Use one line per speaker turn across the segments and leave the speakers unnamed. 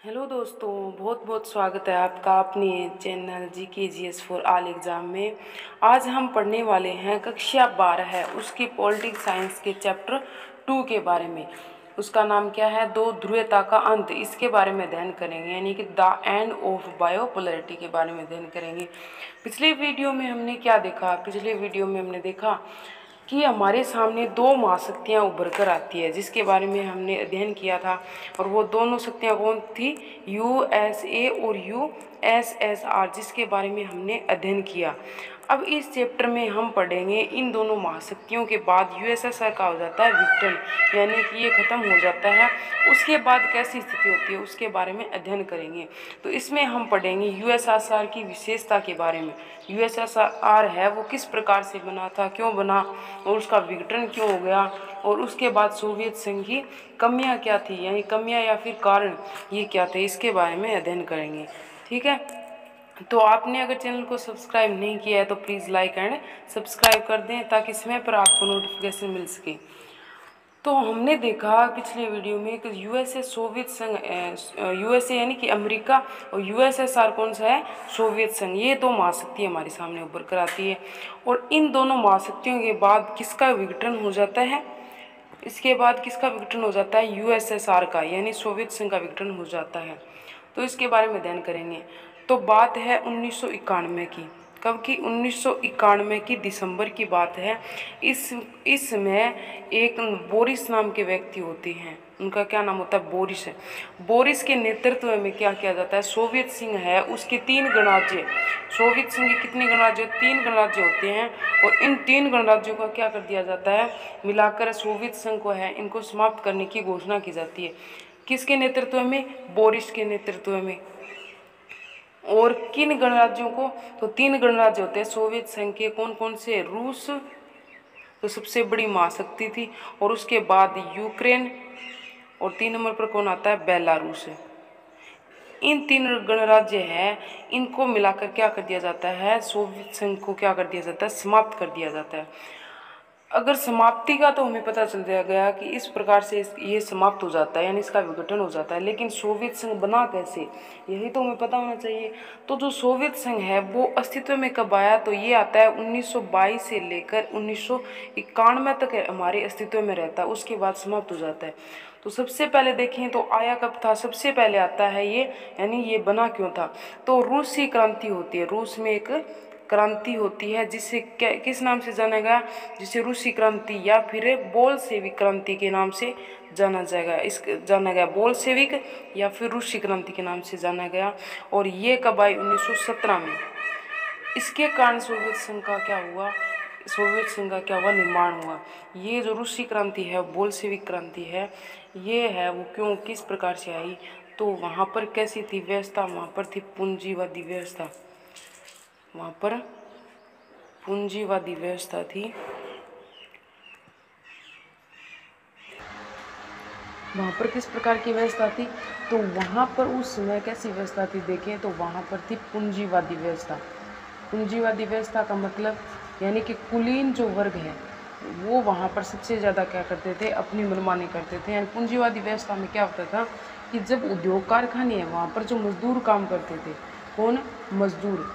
Hello दोस्तों, बहुत बहुत स्वागत है आपका अपने channel GK GS for all exam में। आज हम पढ़ने वाले हैं कक्षा 12 है उसकी पॉलिटिक्स साइंस के चैप्टर 2 के बारे में। उसका नाम क्या है? दो ध्रुवीयता का अंत। इसके बारे में अध्ययन करेंगे, यानी कि द एंड ऑफ बायोपोलैरिटी के बारे में अध्ययन करेंगे। पिछले वीडियो में हमने क्या देखा? पिछले वीडियो में हमने देखा कि हमारे सामने दो महाशक्तियाँ उभर कर आती है, जिसके बारे में हमने अध्ययन किया था। और वो दोनों शक्तियाँ कौन थी? USA और USSR, जिसके बारे में हमने अध्ययन किया। अब इस चैप्टर में हम पढ़ेंगे इन दोनों महाशक्तियों के बाद USSR का हो जाता है विघटन, यानी कि ये ख़त्म हो जाता है। उसके बाद कैसी स्थिति होती है उसके बारे में अध्ययन करेंगे। तो इसमें हम पढ़ेंगे USSR की विशेषता के बारे में। USSR है वो किस प्रकार से बना था, क्यों बना, और उसका विघटन क्यों हो गया, और उसके बाद सोवियत संघ की कमियां क्या थी, यानी कमियां या फिर कारण ये क्या थे, इसके बारे में अध्ययन करेंगे। ठीक है, तो आपने अगर चैनल को सब्सक्राइब नहीं किया है तो प्लीज़ लाइक एंड सब्सक्राइब कर दें ताकि समय पर आपको नोटिफिकेशन मिल सके। तो हमने देखा पिछले वीडियो में कि USA सोवियत संघ, USA यानी कि अमेरिका, और USSR कौन सा है? सोवियत संघ। ये दो महाशक्ति हमारे सामने उभर कर आती है। और इन दोनों महाशक्तियों के बाद किसका विघटन हो जाता है? इसके बाद किसका विघटन हो जाता है? USSR का, यानी सोवियत संघ का विघटन हो जाता है। तो इसके बारे में अध्ययन करेंगे। तो बात है 1991 की। कब की? 1991 की दिसंबर की बात है। इस समय एक बोरिस नाम के व्यक्ति होते हैं, उनका क्या नाम होता है? बोरिस है। बोरिस के नेतृत्व में क्या किया जाता है? सोवियत संघ है उसके 3 गणराज्य, सोवियत संघ के कितने गणराज्य? 3 गणराज्य होते हैं। और इन 3 गणराज्यों का क्या कर दिया जाता है? मिलाकर सोवियत संघ को है इनको समाप्त करने की घोषणा की जाती है। किसके नेतृत्व में? बोरिस के नेतृत्व में। और किन गणराज्यों को? तो 3 गणराज्य होते हैं सोवियत संघ के। कौन कौन से? रूस तो सबसे बड़ी महाशक्ति थी, और उसके बाद यूक्रेन, और 3 नंबर पर कौन आता है? बेलारूस। इन 3 गणराज्य हैं, इनको मिलाकर क्या कर दिया जाता है? सोवियत संघ को क्या कर दिया जाता है? समाप्त कर दिया जाता है। अगर समाप्ति का तो हमें पता चल गया कि इस प्रकार से ये समाप्त हो जाता है, यानी इसका विघटन हो जाता है। लेकिन सोवियत संघ बना कैसे, यही तो हमें पता होना चाहिए। तो जो सोवियत संघ है वो अस्तित्व में कब आया? तो ये आता है 1922 से लेकर 1991 तक हमारे अस्तित्व में रहता है, उसके बाद समाप्त हो जाता है। तो सबसे पहले देखें तो आया कब था? सबसे पहले आता है ये, यानी ये बना क्यों था? तो रूसी क्रांति होती है, रूस में एक क्रांति होती है जिसे किस नाम से जाना गया? जिसे रूसी क्रांति या फिर बोल्शेविक क्रांति के नाम से जाना गया बोल्शेविक या फिर रूसी क्रांति के नाम से जाना गया। और ये कब आई? 1917 में। इसके कारण सोवियत संघ का क्या हुआ? सोवियत संघ का क्या हुआ? निर्माण हुआ। ये जो रूसी क्रांति है, बोल्शेविक क्रांति है, ये है वो क्यों, किस प्रकार से आई? तो वहाँ पर कैसी थी व्यवस्था? वहाँ पर थी पूंजीवादी व्यवस्था, वहाँ पर पूंजीवादी व्यवस्था थी। वहाँ पर किस प्रकार की व्यवस्था थी? तो वहाँ पर उस समय कैसी व्यवस्था थी देखें तो वहाँ पर थी पूंजीवादी व्यवस्था। पूंजीवादी व्यवस्था का मतलब यानी कि कुलीन जो वर्ग है वो वहाँ पर सबसे ज़्यादा क्या करते थे? अपनी मनमानी करते थे। यानी पूंजीवादी व्यवस्था में क्या होता था कि जब उद्योग कारखाने हैं वहाँ पर जो मजदूर काम करते थे, कौन? मजदूर।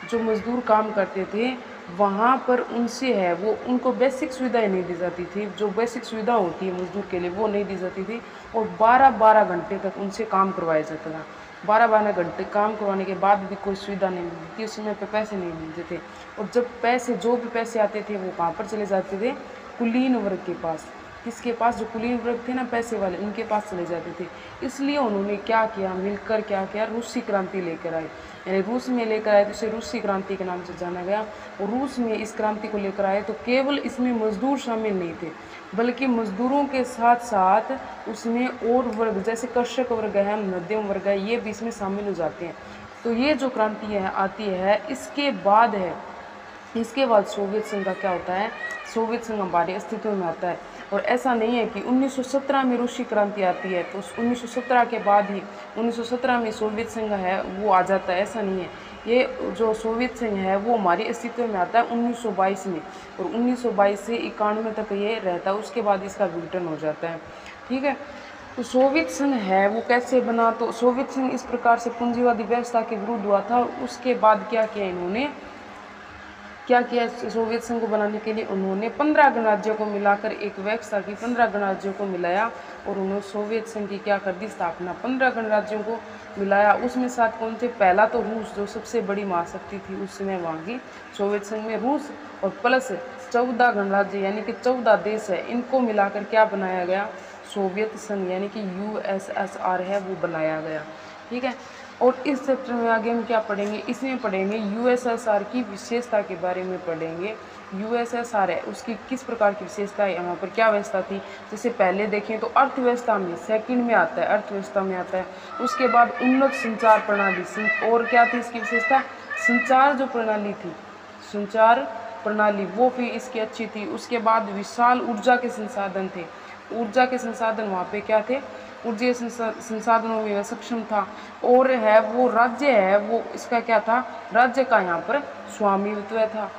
जो मजदूर काम करते थे वहाँ पर उनसे है वो उनको बेसिक सुविधाएं नहीं दी जाती थी। जो बेसिक सुविधा होती है मजदूर के लिए वो नहीं दी जाती थी। और 12-12 घंटे तक उनसे काम करवाया जाता था। 12-12 घंटे काम करवाने के बाद भी कोई सुविधा नहीं मिलती थी, उस समय पे पैसे नहीं मिलते थे। और जब पैसे, जो भी पैसे आते थे वो कहाँ पर चले जाते थे? कुलीन वर्ग के पास। किसके पास? जो कुलीन वर्ग थे ना, पैसे वाले, उनके पास चले जाते थे। इसलिए उन्होंने क्या किया? मिलकर क्या किया? रूसी क्रांति लेकर आए, यानी रूस में लेकर आए तो इसे रूसी क्रांति के नाम से जाना गया। और रूस में इस क्रांति को लेकर आए तो केवल इसमें मजदूर शामिल नहीं थे, बल्कि मजदूरों के साथ साथ उसमें और वर्ग जैसे कृषक वर्ग है, मध्यम वर्ग है, ये भी इसमें शामिल हो जाते हैं। तो ये जो क्रांति है आती है इसके बाद है। इसके बाद सोवियत संघ का क्या होता है? सोवियत संघ हमारे अस्तित्व में आता है। और ऐसा नहीं है कि 1917 में रूसी क्रांति आती है तो 1917 के बाद ही 1917 में सोवियत संघ है वो आ जाता है, ऐसा नहीं है। ये जो सोवियत संघ है वो हमारे अस्तित्व में आता है 1922 में, और 1922 से 91 तक ये रहता है, उसके बाद इसका विघटन हो जाता है। ठीक है, तो सोवियत संघ है वो कैसे बना, तो सोवियत संघ इस प्रकार से पूंजीवादी व्यवस्था के विरुद्ध हुआ था। उसके बाद क्या किया इन्होंने, क्या किया सोवियत संघ को बनाने के लिए, उन्होंने 15 गणराज्यों को मिलाकर एक व्यवस्था की, 15 गणराज्यों को मिलाया और उन्होंने सोवियत संघ की क्या कर दी, स्थापना। 15 गणराज्यों को मिलाया, उसमें साथ कौन थे, पहला तो रूस जो सबसे बड़ी महाशक्ति थी उस समय वहाँ की सोवियत संघ में, रूस और प्लस 14 गणराज्य यानी कि 14 देश है, इनको मिलाकर क्या बनाया गया, सोवियत संघ यानी कि USSR है वो बनाया गया। ठीक है, और इस चैप्टर में आगे हम क्या पढ़ेंगे, इसमें पढ़ेंगे USSR की विशेषता के बारे में पढ़ेंगे। USSR है उसकी किस प्रकार की विशेषता है, वहाँ पर क्या व्यवस्था थी। जैसे पहले देखें तो अर्थव्यवस्था में सेकंड में आता है, अर्थव्यवस्था में आता है। उसके बाद उन्नत संचार प्रणाली, और क्या थी इसकी विशेषता, संचार जो प्रणाली थी, संचार प्रणाली वो भी इसकी अच्छी थी। उसके बाद विशाल ऊर्जा के संसाधन थे, ऊर्जा के संसाधन वहाँ पे क्या थे, ऊर्जा संसाधनों में सक्षम था। और है वो राज्य है वो इसका क्या था, राज्य का यहाँ पर स्वामित्व था।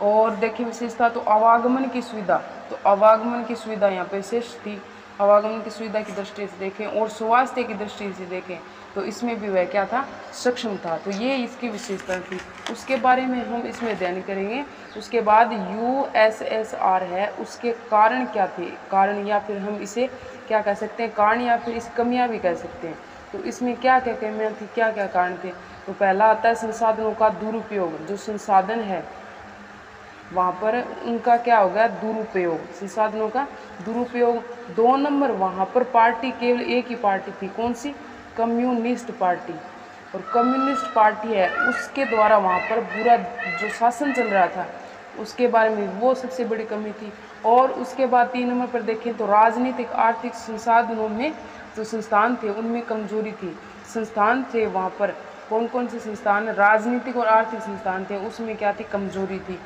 और देखिए विशेषता तो आवागमन की सुविधा, तो आवागमन की सुविधा यहाँ पे विशेष थी। आवागमन की सुविधा की दृष्टि से देखें और स्वास्थ्य की दृष्टि से देखें तो इसमें भी वह क्या था, सक्षम था। तो ये इसकी विशेषता थी, उसके बारे में हम इसमें अध्ययन करेंगे। उसके बाद USSR है उसके कारण क्या थे, कारण या फिर हम इसे क्या कह सकते हैं, कारण या फिर इस कमियां भी कह सकते हैं। तो इसमें क्या क्या कमियां थी, क्या क्या कारण थे। तो पहला आता है संसाधनों का दुरुपयोग, जो संसाधन है वहाँ पर उनका क्या हो गया, दुरुपयोग, संसाधनों का दुरुपयोग। 2 नंबर वहाँ पर पार्टी, केवल एक ही पार्टी थी, कौन सी, कम्युनिस्ट पार्टी। और कम्युनिस्ट पार्टी है उसके द्वारा वहाँ पर पूरा जो शासन चल रहा था उसके बारे में वो सबसे बड़ी कमी थी। और उसके बाद 3 नंबर पर देखें तो राजनीतिक आर्थिक संसाधनों में जो संस्थान थे उनमें कमजोरी थी। संस्थान थे वहाँ पर कौन कौन से संस्थान, राजनीतिक और आर्थिक संस्थान थे, उसमें क्या थी, कमजोरी थी।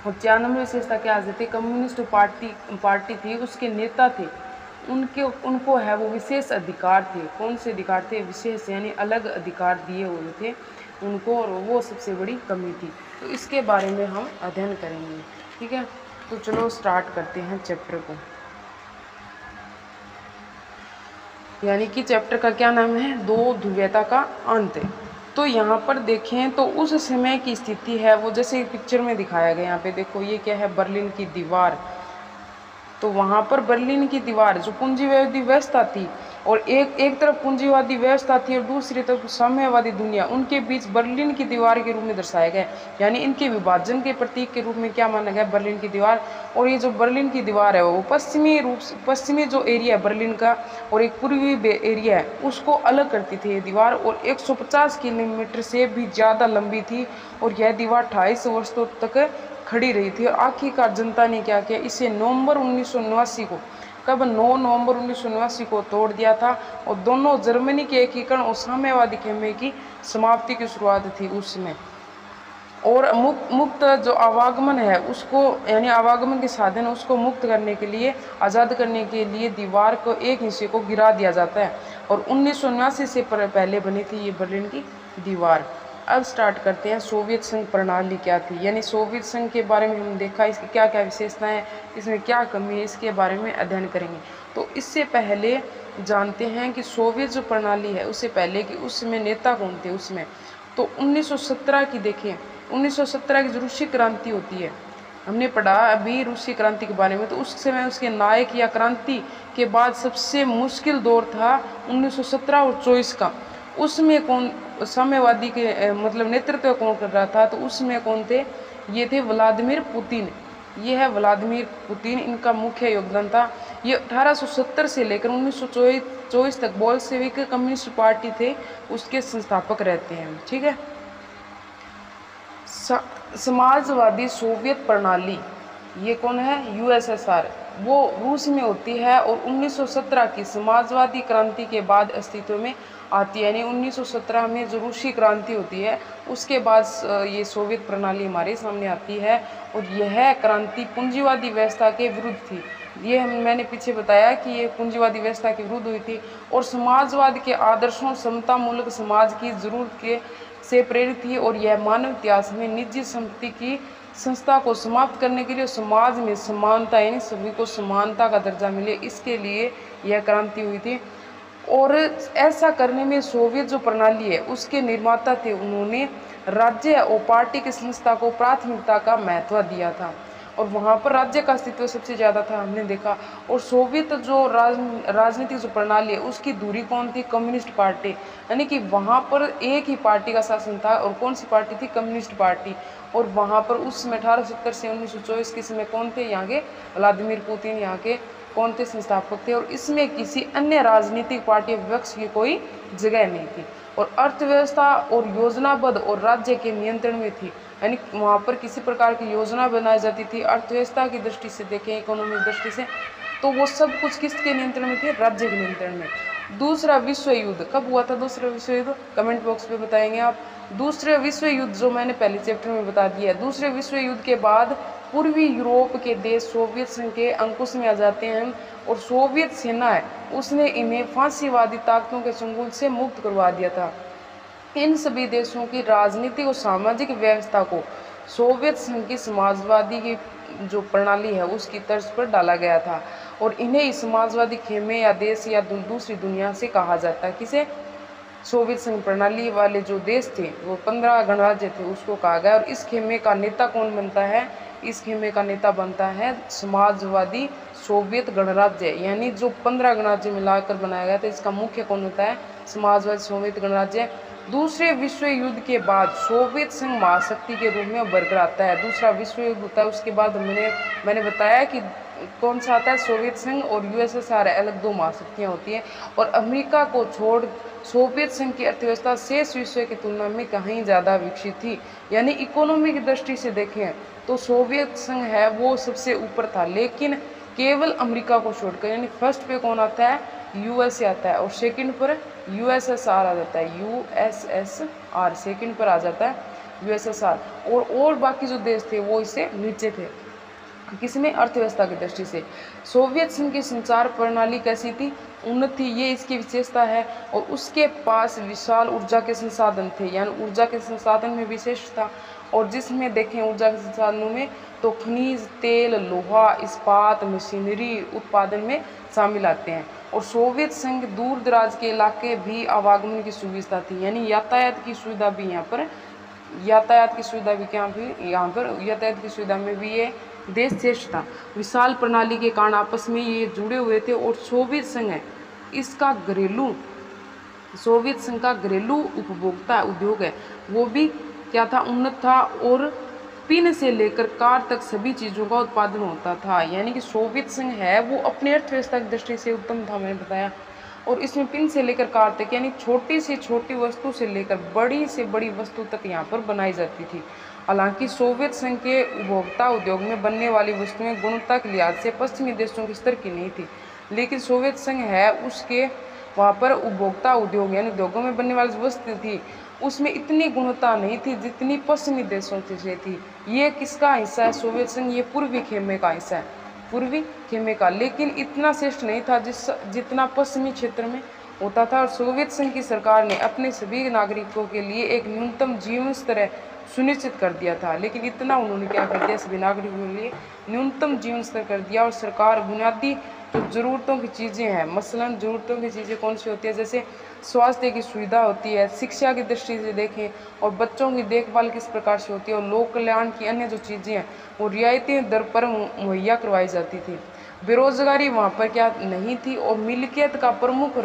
और 4 नंबर विशेषता क्या आ जाती, कम्युनिस्ट पार्टी थी, उसके नेता थे, उनको है वो विशेष अधिकार थे। कौन से अधिकार थे, विशेष यानी अलग अधिकार दिए हुए थे उनको, और वो सबसे बड़ी कमी थी। तो इसके बारे में हम अध्ययन करेंगे। ठीक है, तो चलो स्टार्ट करते हैं चैप्टर को। यानी कि चैप्टर का क्या नाम है, दो ध्रुवीयता का अंत। तो यहाँ पर देखें तो उस समय की स्थिति है वो जैसे पिक्चर में दिखाया गया। यहाँ पे देखो ये क्या है, बर्लिन की दीवार। तो वहाँ पर बर्लिन की दीवार जो पूंजीवादी व्यवस्था थी और एक तरफ पूंजीवादी व्यवस्था थी और दूसरी तरफ साम्यवादी दुनिया, उनके बीच बर्लिन की दीवार के रूप में दर्शाया गया। यानी इनके विभाजन के प्रतीक के रूप में क्या माना गया, बर्लिन की दीवार। और ये जो बर्लिन की दीवार है वो पश्चिमी जो एरिया है बर्लिन का और एक पूर्वी एरिया है उसको अलग करती थी ये दीवार, और 150 किलोमीटर से भी ज़्यादा लंबी थी। और यह दीवार 28 वर्षों तक खड़ी रही थी। और आखिरकार जनता ने क्या किया, इसे नवंबर 1979 को, कब, 9 नवंबर 1979 को तोड़ दिया था। और दोनों जर्मनी के एकीकरण और साम्यवादी खेमे की समाप्ति की शुरुआत थी उसमें। और मुक्त जो आवागमन है उसको, यानी आवागमन के साधन उसको मुक्त करने के लिए, आज़ाद करने के लिए दीवार को एक हिस्से को गिरा दिया जाता है। और 1979 से पहले बनी थी ये बर्लिन की दीवार। अब स्टार्ट करते हैं सोवियत संघ प्रणाली क्या थी। यानी सोवियत संघ के बारे में हम देखा, इसकी क्या क्या विशेषताएं हैं, इसमें क्या कमी है, इसके बारे में अध्ययन करेंगे। तो इससे पहले जानते हैं कि सोवियत जो प्रणाली है उससे पहले कि उसमें नेता कौन थे उसमें। तो 1917 की देखें, 1917 की जो रूसी क्रांति होती है, हमने पढ़ा अभी रूसी क्रांति के बारे में। तो उस समय उसके नायक या क्रांति के बाद सबसे मुश्किल दौर था 1917 और 24 का। उसमें कौन साम्यवादी के मतलब नेतृत्व कौन कर रहा था, तो उसमें कौन थे, ये थे व्लादिमीर पुतिन। ये है व्लादिमीर पुतिन, इनका मुख्य योगदान था। ये 1870 से लेकर 1924 तक बोल्शेविक कम्युनिस्ट पार्टी थे उसके संस्थापक रहते हैं। ठीक है, समाजवादी सोवियत प्रणाली, ये कौन है, USSR, वो रूस में होती है और 1917 की समाजवादी क्रांति के बाद अस्तित्व में आती है। यानी 1917 में जो रूसी क्रांति होती है उसके बाद ये सोवियत प्रणाली हमारे सामने आती है। और यह क्रांति पूंजीवादी व्यवस्था के विरुद्ध थी। ये मैंने पीछे बताया कि ये पूंजीवादी व्यवस्था के विरुद्ध हुई थी और समाजवाद के आदर्शों, समतामूलक समाज की जरूरत के से प्रेरित थी। और यह मानव इतिहास में निजी संपत्ति की संस्था को समाप्त करने के लिए समाज में समानता यानी सभी को समानता का दर्जा मिले, इसके लिए यह क्रांति हुई थी। और ऐसा करने में सोवियत जो प्रणाली है उसके निर्माता थे, उन्होंने राज्य और पार्टी की संस्था को प्राथमिकता का महत्व दिया था और वहाँ पर राज्य का अस्तित्व सबसे ज़्यादा था, हमने देखा। और सोवियत जो राजनीतिक जो प्रणाली है उसकी दूरी कौन थी? कम्युनिस्ट पार्टी, यानी कि वहाँ पर एक ही पार्टी का शासन था। और कौन सी पार्टी थी? Communist party. और वहाँ पर उस समय 1870 से 1924 के समय कौन थे? यहाँ के व्लादिमीर पुतिन यहाँ के कौन थे? संस्थापक थे। और इसमें किसी अन्य राजनीतिक पार्टी विपक्ष की कोई जगह नहीं थी। और अर्थव्यवस्था और योजनाबद्ध और राज्य के नियंत्रण में थी, यानी वहाँ पर किसी प्रकार की योजना बनाई जाती थी। अर्थव्यवस्था की दृष्टि से देखें, इकोनॉमिक दृष्टि से, तो वो सब कुछ किसके नियंत्रण में थे? राज्य के नियंत्रण में। दूसरा विश्व युद्ध कब हुआ था? दूसरा विश्व युद्ध कमेंट बॉक्स पे बताएंगे आप। दूसरे विश्व युद्ध जो मैंने पहले चैप्टर में बता दिया है, दूसरे विश्व युद्ध के बाद पूर्वी यूरोप के देश सोवियत संघ के अंकुश में आ जाते हैं और सोवियत सेना है उसने इन्हें फांसीवादी ताकतों के चंगुल से मुक्त करवा दिया था। इन सभी देशों की राजनीतिक और सामाजिक व्यवस्था को सोवियत संघ की समाजवादी की जो प्रणाली है उसकी तर्ज पर डाला गया था और इन्हें समाजवादी खेमे या देश या दूसरी दुनिया से कहा जाता है। किसे? सोवियत संघ प्रणाली वाले जो देश थे वो 15 गणराज्य थे उसको कहा गया। और इस खेमे का नेता कौन बनता है? इस खेमे का नेता बनता है समाजवादी सोवियत गणराज्य, यानी जो 15 गणराज्य मिलाकर बनाया गया था। इसका मुख्य कौन होता है? समाजवादी सोवियत गणराज्य। दूसरे विश्व युद्ध के बाद सोवियत संघ महाशक्ति के रूप में उभर कर आता है। दूसरा विश्व युद्ध होता है, उसके बाद मैंने बताया कि कौन सा आता है? सोवियत संघ और यूएसएसआर अलग दो महाशक्तियाँ होती हैं। और अमेरिका को छोड़ सोवियत संघ की अर्थव्यवस्था शेष विश्व की तुलना में कहीं ज़्यादा विकसित थी, यानी इकोनॉमी की दृष्टि से देखें तो सोवियत संघ है वो सबसे ऊपर था, लेकिन केवल अमेरिका को छोड़कर। यानी फर्स्ट पे कौन आता है? यूएसए आता है और सेकंड पर यूएसएसआर आ जाता है। यूएसएसआर सेकंड पर आ जाता है, यूएसएसआर। और बाकी जो देश थे वो इससे नीचे थे। किसमें? अर्थव्यवस्था की दृष्टि से। सोवियत संघ की संचार प्रणाली कैसी थी? उन्नत थी, ये इसकी विशेषता है। और उसके पास विशाल ऊर्जा के संसाधन थे, यानी ऊर्जा के संसाधन में विशेष था। और जिसमें देखें ऊर्जा के संसाधनों में तो खनिज तेल, लोहा, इस्पात, मशीनरी उत्पादन में शामिल आते हैं। और सोवियत संघ दूर दराज के इलाके भी आवागमन की सुविधा थी, यानी यातायात की सुविधा भी यहाँ पर यातायात की सुविधा में भी ये देश श्रेष्ठ था। विशाल प्रणाली के कारण आपस में ये जुड़े हुए थे। और सोवियत संघ है सोवियत संघ का घरेलू उपभोक्ता उद्योग है वो भी क्या था? उन्नत था। और पिन से लेकर कार तक सभी चीज़ों का उत्पादन होता था, यानी कि सोवियत संघ है वो अपनी अर्थव्यवस्था की दृष्टि से उत्तम था, मैंने बताया। और इसमें पिन से लेकर कार तक, यानी छोटी से छोटी वस्तु से लेकर बड़ी से बड़ी वस्तु तक यहाँ पर बनाई जाती थी। हालांकि सोवियत संघ के उपभोक्ता उद्योग में बनने वाली वस्तुएं गुणवत्ता के लिहाज से पश्चिमी देशों के स्तर की नहीं थी, लेकिन सोवियत संघ है उसके वहाँ पर उपभोक्ता उद्योग यानी उद्योगों में बनने वाली वस्तु थी उसमें इतनी गुणवत्ता नहीं थी जितनी पश्चिमी देशों से थी। ये किसका हिस्सा है? सोवियत संघ ये पूर्वी खेमे का हिस्सा है, पूर्वी खेमे का, लेकिन इतना श्रेष्ठ नहीं था जितना पश्चिमी क्षेत्र में होता था। और सोवियत संघ की सरकार ने अपने सभी नागरिकों के लिए एक न्यूनतम जीवन स्तर सुनिश्चित कर दिया था, लेकिन इतना उन्होंने क्या कर दिया? सभी नागरिकों के लिए न्यूनतम जीवन स्तर कर दिया। और सरकार बुनियादी जो ज़रूरतों की चीज़ें हैं, मसलन ज़रूरतों की चीज़ें कौन सी होती है? जैसे स्वास्थ्य की सुविधा होती है, शिक्षा की दृष्टि से देखें, और बच्चों की देखभाल किस प्रकार से होती है, और लोक कल्याण की अन्य जो चीज़ें हैं वो रियायती दर पर मुहैया करवाई जाती थी। बेरोजगारी वहाँ पर क्या नहीं थी। और मिल्कियत का प्रमुख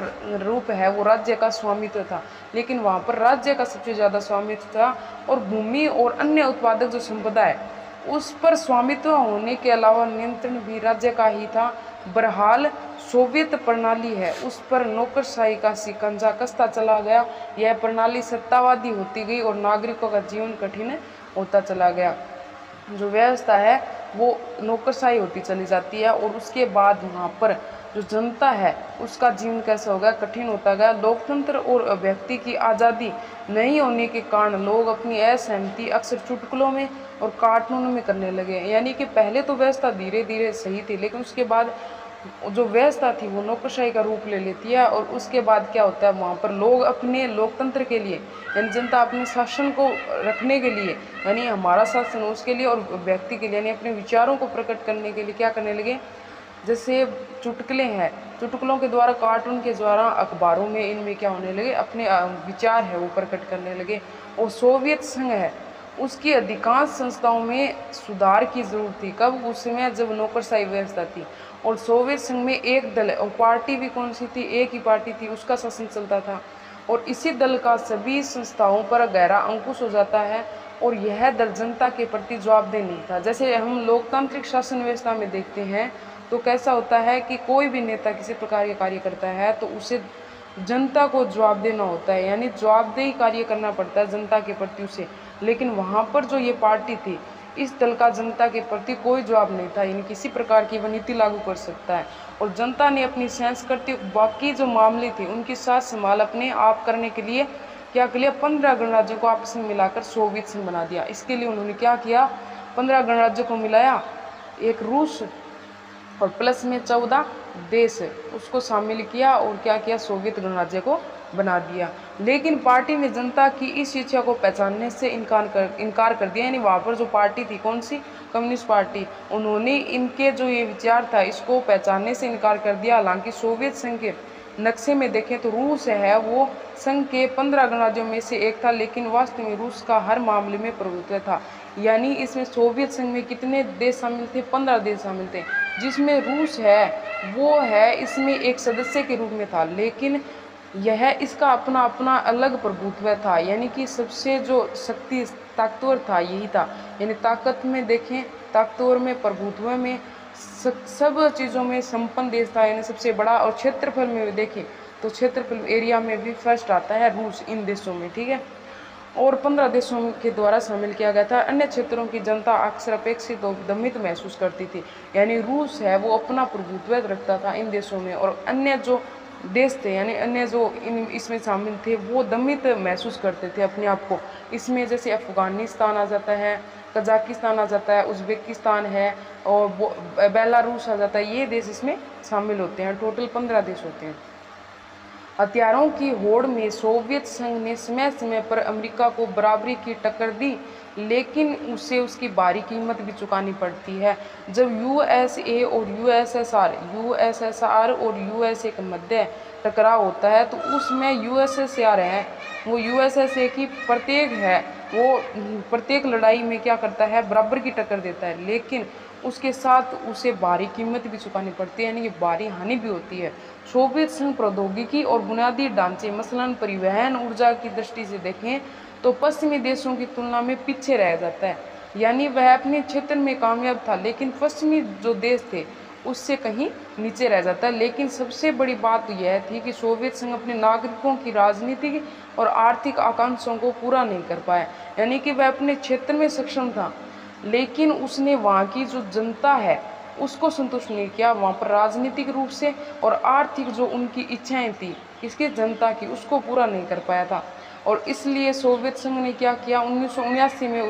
रूप है वो राज्य का स्वामित्व था, लेकिन वहाँ पर राज्य का सबसे ज़्यादा स्वामित्व था। और भूमि और अन्य उत्पादक जो संपदा है उस पर स्वामित्व होने के अलावा नियंत्रण भी राज्य का ही था। बहरहाल सोवियत प्रणाली है उस पर नौकरशाही का शिकंजा कसता चला गया। यह प्रणाली सत्तावादी होती गई और नागरिकों का जीवन कठिन होता चला गया। जो व्यवस्था है वो नौकरशाही होती चली जाती है और उसके बाद वहाँ पर जो जनता है उसका जीवन कैसा हो गया? कठिन होता गया। लोकतंत्र और व्यक्ति की आज़ादी नहीं होने के कारण लोग अपनी असहमति अक्सर चुटकुलों में और कार्टूनों में करने लगे। यानी कि पहले तो व्यवस्था धीरे धीरे सही थी, लेकिन उसके बाद जो व्यवस्था थी वो नौकरशाही का रूप ले लेती है। और उसके बाद क्या होता है, वहाँ पर लोग अपने लोकतंत्र के लिए, यानी जनता अपने शासन को रखने के लिए, यानी हमारा शासन उसके लिए, और व्यक्ति के लिए यानी अपने विचारों को प्रकट करने के लिए क्या करने लगे, जैसे चुटकुले हैं, चुटकुलों के द्वारा, कार्टून के द्वारा, अखबारों में, इनमें क्या होने लगे, अपने विचार है वो प्रकट करने लगे। और सोवियत संघ है उसकी अधिकांश संस्थाओं में सुधार की जरूरत थी। कब? उस समय जब नौकरशाही व्यवस्था थी। और सोवियत संघ में एक दल और पार्टी भी कौन सी थी, एक ही पार्टी थी, उसका शासन चलता था। और इसी दल का सभी संस्थाओं पर गहरा अंकुश हो जाता है। और यह दल जनता के प्रति जवाबदेह नहीं था। जैसे हम लोकतांत्रिक शासन व्यवस्था में देखते हैं तो कैसा होता है कि कोई भी नेता किसी प्रकार के कार्य करता है तो उसे जनता को जवाब देना होता है, यानी जवाबदेही कार्य करना पड़ता है जनता के प्रति उसे। लेकिन वहाँ पर जो ये पार्टी थी, इस दल का जनता के प्रति कोई जवाब नहीं था, यानी किसी प्रकार की वह नीति लागू कर सकता है। और जनता ने अपनी सेंस करती बाकी जो मामले थे उनकी साथ संभाल अपने आप करने के लिए क्या किया, 15 गणराज्यों को आपस में मिलाकर सोवियत संघ बना दिया। इसके लिए उन्होंने क्या किया, 15 गणराज्यों को मिलाया, एक रूस और प्लस में 14 देश उसको शामिल किया, और क्या किया, सोवियत गणराज्य को बना दिया। लेकिन पार्टी ने जनता की इस इच्छा को पहचानने से इनकार कर दिया, यानी वहाँ पर जो पार्टी थी, कौन सी, कम्युनिस्ट पार्टी, उन्होंने इनके जो ये विचार था इसको पहचानने से इनकार कर दिया। हालांकि सोवियत संघ के नक्शे में देखें तो रूस है वो संघ के 15 गणराज्यों में से एक था, लेकिन वास्तव में रूस का हर मामले में प्रभुत्व था। यानी इसमें सोवियत संघ में कितने देश शामिल थे, 15 देश शामिल थे, जिसमें रूस है वो है इसमें एक सदस्य के रूप में था। लेकिन यह इसका अपना अपना अलग प्रभुत्व था, यानी कि सबसे जो शक्ति ताकतवर था यही था। यानी ताकत में देखें, ताकतवर में, प्रभुत्व में, सब चीज़ों में संपन्न देश था, यानी सबसे बड़ा। और क्षेत्रफल में देखें तो क्षेत्रफल एरिया में भी फर्स्ट आता है रूस इन देशों में, ठीक है। और 15 देशों के द्वारा शामिल किया गया था। अन्य क्षेत्रों की जनता अक्सर अपेक्षित और दमित महसूस करती थी, यानी रूस है वो अपना प्रभुत्व रखता था इन देशों में, और अन्य जो देश थे यानी अन्य जो इसमें शामिल थे वो दमित महसूस करते थे अपने आप को। इसमें जैसे अफगानिस्तान आ जाता है, कजाकिस्तान आ जाता है, उज़्बेकिस्तान है, और बेलारूस आ जाता है, ये देश इसमें शामिल होते हैं। टोटल 15 देश होते हैं। हथियारों की होड़ में सोवियत संघ ने समय समय पर अमेरिका को बराबरी की टक्कर दी, लेकिन उसे उसकी भारी कीमत भी चुकानी पड़ती है। जब यूएसए और यूएसएसआर और यूएसए के मध्य टकराव होता है तो उसमें यूएसएसआर है वो यूएसएसए की प्रत्येक लड़ाई में क्या करता है, बराबर की टक्कर देता है, लेकिन उसके साथ उसे भारी कीमत भी चुकानी पड़ती है, यानी कि भारी हानि भी होती है। सोवियत संघ प्रौद्योगिकी और बुनियादी ढांचे मसलन परिवहन ऊर्जा की दृष्टि से देखें तो पश्चिमी देशों की तुलना में पीछे रह जाता है, यानी वह अपने क्षेत्र में कामयाब था लेकिन पश्चिमी जो देश थे उससे कहीं नीचे रह जाता है। लेकिन सबसे बड़ी बात तो यह थी कि सोवियत संघ अपने नागरिकों की राजनीतिक और आर्थिक आकांक्षाओं को पूरा नहीं कर पाया, यानी कि वह अपने क्षेत्र में सक्षम था लेकिन उसने वहाँ की जो जनता है उसको संतुष्ट नहीं किया, वहाँ पर राजनीतिक रूप से और आर्थिक जो उनकी इच्छाएं थी इसकी जनता की उसको पूरा नहीं कर पाया था। और इसलिए सोवियत संघ ने क्या किया, 1979 में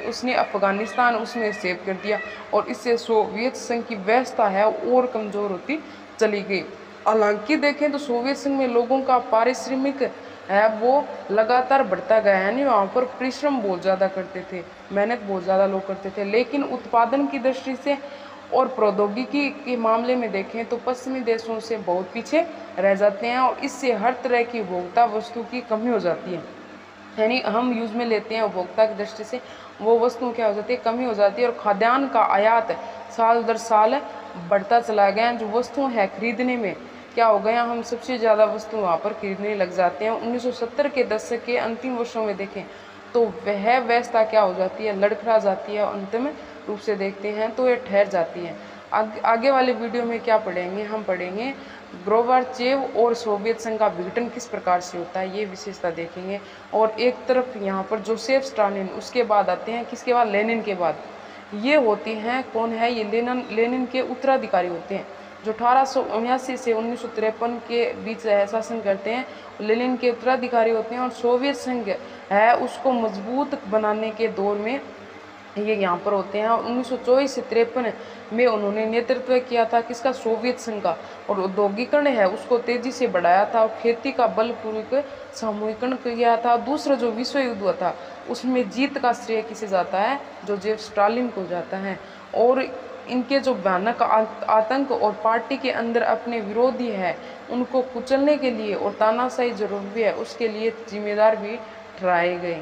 उसने अफगानिस्तान उसमें सेव कर दिया, और इससे सोवियत संघ की व्यवस्था है और कमज़ोर होती चली गई। हालांकि देखें तो सोवियत संघ में लोगों का पारिश्रमिक है वो लगातार बढ़ता गया, यानी वहाँ पर परिश्रम बहुत ज़्यादा करते थे, मेहनत बहुत ज़्यादा लोग करते थे, लेकिन उत्पादन की दृष्टि से और प्रौद्योगिकी के मामले में देखें तो पश्चिमी देशों से बहुत पीछे रह जाते हैं, और इससे हर तरह की उपभोक्ता वस्तु की कमी हो जाती है। यानी हम यूज़ में लेते हैं उपभोक्ता की दृष्टि से वो वस्तुओं क्या हो जाती है, कमी हो जाती है। और खाद्यान्न का आयात साल दर साल बढ़ता चला गया, जो वस्तुएं हैं खरीदने में क्या हो गया, हम सबसे ज़्यादा वस्तु वहाँ पर खरीदने लग जाते हैं। 1970 के दशक के अंतिम वर्षों में देखें तो वह व्यवस्था क्या हो जाती है, लड़खड़ा जाती है, अंतिम रूप से देखते हैं तो ये ठहर जाती है। आगे वाले वीडियो में क्या पढ़ेंगे, हम पढ़ेंगे गोर्बाचेव और सोवियत संघ का विघटन किस प्रकार से होता है, ये विशेषता देखेंगे। और एक तरफ यहाँ पर जोसेफ स्टालिन, उसके बाद आते हैं किसके बाद, लेनिन के बाद। ये होती हैं कौन है, ये लेनिन के उत्तराधिकारी होते हैं जो 1879 से 1953 के बीच शासन करते हैं, लेनिन के उत्तराधिकारी होते हैं। और सोवियत संघ है उसको मजबूत बनाने के दौर में ये यहाँ पर होते हैं। 1924 से 53 में उन्होंने नेतृत्व किया था किसका, सोवियत संघ का। और औद्योगिकरण है उसको तेजी से बढ़ाया था और खेती का बलपूर्वक सामूहिकरण किया था। दूसरा जो विश्व युद्ध हुआ था उसमें जीत का श्रेय किसे जाता है, जोसेफ स्टालिन को जाता है। और इनके जो भयानक आतंक और पार्टी के अंदर अपने विरोधी है उनको कुचलने के लिए और तानाशाही जरूर भी है उसके लिए जिम्मेदार भी ठहराए गए।